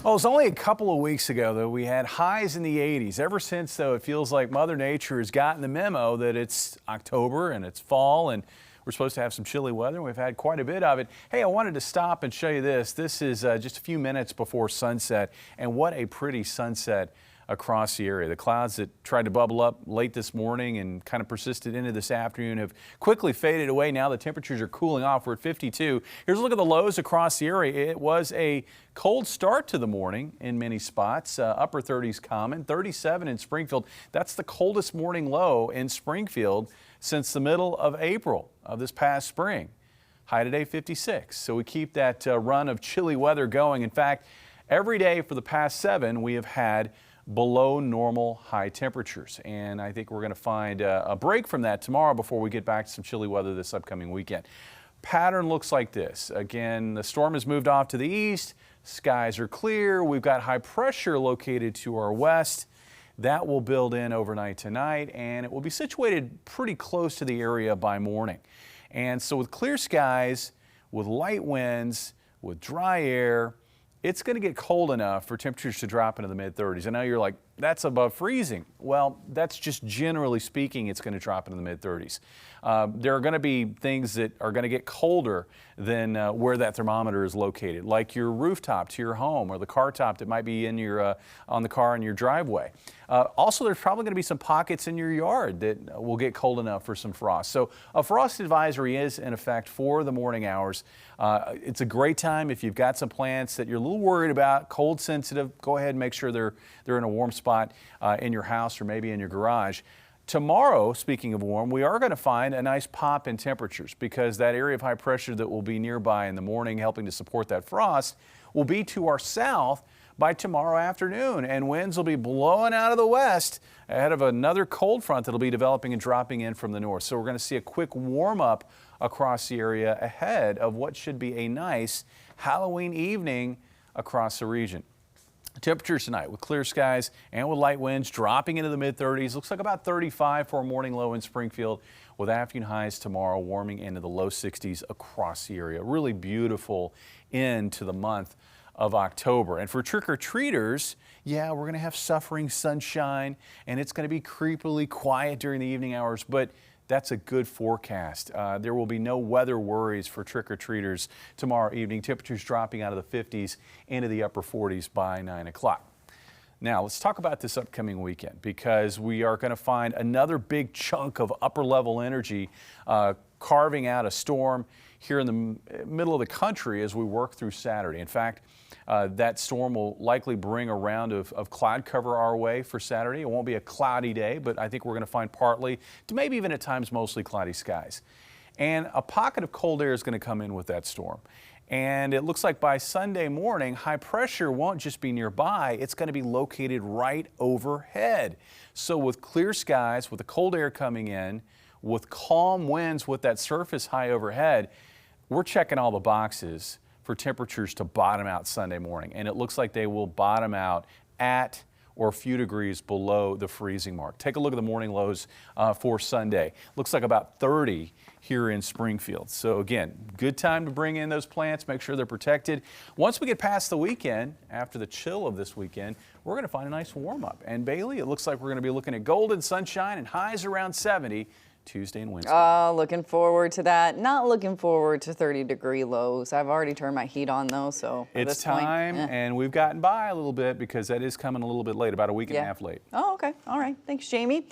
Well, it's only a couple of weeks ago, though, we had highs in the 80s. Ever since, though, it feels like Mother Nature has gotten the memo that it's October and it's fall and we're supposed to have some chilly weather, and we've had quite a bit of it. Hey, I wanted to stop and show you this. This is just a few minutes before sunset, and what a pretty sunset across the area. The clouds that tried to bubble up late this morning and kind of persisted into this afternoon have quickly faded away. Now the temperatures are cooling off. We're at 52. Here's a look at the lows across the area. It was a cold start to the morning in many spots. Upper 30s common, 37 in Springfield. That's the coldest morning low in Springfield since the middle of April of this past spring. High today 56. So we keep that run of chilly weather going. In fact, every day for the past 7 we have had below normal high temperatures, and I think we're going to find a break from that tomorrow before we get back to some chilly weather this upcoming weekend. Pattern looks like this. Again, the storm has moved off to the east. Skies are clear. We've got high pressure located to our west. That will build in overnight tonight, and it will be situated pretty close to the area by morning. And so with clear skies, with light winds, with dry air, it's going to get cold enough for temperatures to drop into the mid-30s. I know you're like, that's above freezing. Well, that's just generally speaking, it's going to drop into the mid-30s. There are going to be things that are going to get colder than where that thermometer is located, like your rooftop to your home or the car top that might be in your on the car in your driveway. Also, there's probably going to be some pockets in your yard that will get cold enough for some frost. So a frost advisory is in effect for the morning hours. It's a great time if you've got some plants that you're a little worried about, cold sensitive. Go ahead and make sure they're in a warm spot in your house or maybe in your garage. Tomorrow, speaking of warm, we are going to find a nice pop in temperatures because that area of high pressure that will be nearby in the morning helping to support that frost will be to our south by tomorrow afternoon, and winds will be blowing out of the west ahead of another cold front that will be developing and dropping in from the north. So we're going to see a quick warm up across the area ahead of what should be a nice Halloween evening across the region. Temperatures tonight with clear skies and with light winds dropping into the mid-30s. Looks like about 35 for a morning low in Springfield, with afternoon highs tomorrow warming into the low 60s across the area. Really beautiful end to the month of October. And for trick-or-treaters, yeah, we're going to have suffering sunshine, and it's going to be creepily quiet during the evening hours, but that's a good forecast. There will be no weather worries for trick-or-treaters tomorrow evening. Temperatures dropping out of the 50s into the upper 40s by 9 o'clock. Now, let's talk about this upcoming weekend because we are going to find another big chunk of upper-level energy carving out a storm here in the middle of the country as we work through Saturday. In fact, that storm will likely bring a round of cloud cover our way for Saturday. It won't be a cloudy day, but I think we're going to find partly to maybe even at times mostly cloudy skies. And a pocket of cold air is going to come in with that storm. And it looks like by Sunday morning, high pressure won't just be nearby, it's going to be located right overhead. So with clear skies, with the cold air coming in, with calm winds with that surface high overhead, we're checking all the boxes for temperatures to bottom out Sunday morning. And it looks like they will bottom out at or a few degrees below the freezing mark. Take a look at the morning lows for Sunday. Looks like about 30 here in Springfield. So again, good time to bring in those plants, make sure they're protected. Once we get past the weekend, after the chill of this weekend, we're going to find a nice warm up. And Bailey, it looks like we're going to be looking at golden sunshine and highs around 70 Tuesday and Wednesday. Looking forward to that. Not looking forward to 30-degree lows. I've already turned my heat on though, so at it's this point, time, and we've gotten by a little bit because that is coming a little bit late, about a week and a half late. Oh, okay. All right. Thanks, Jamie.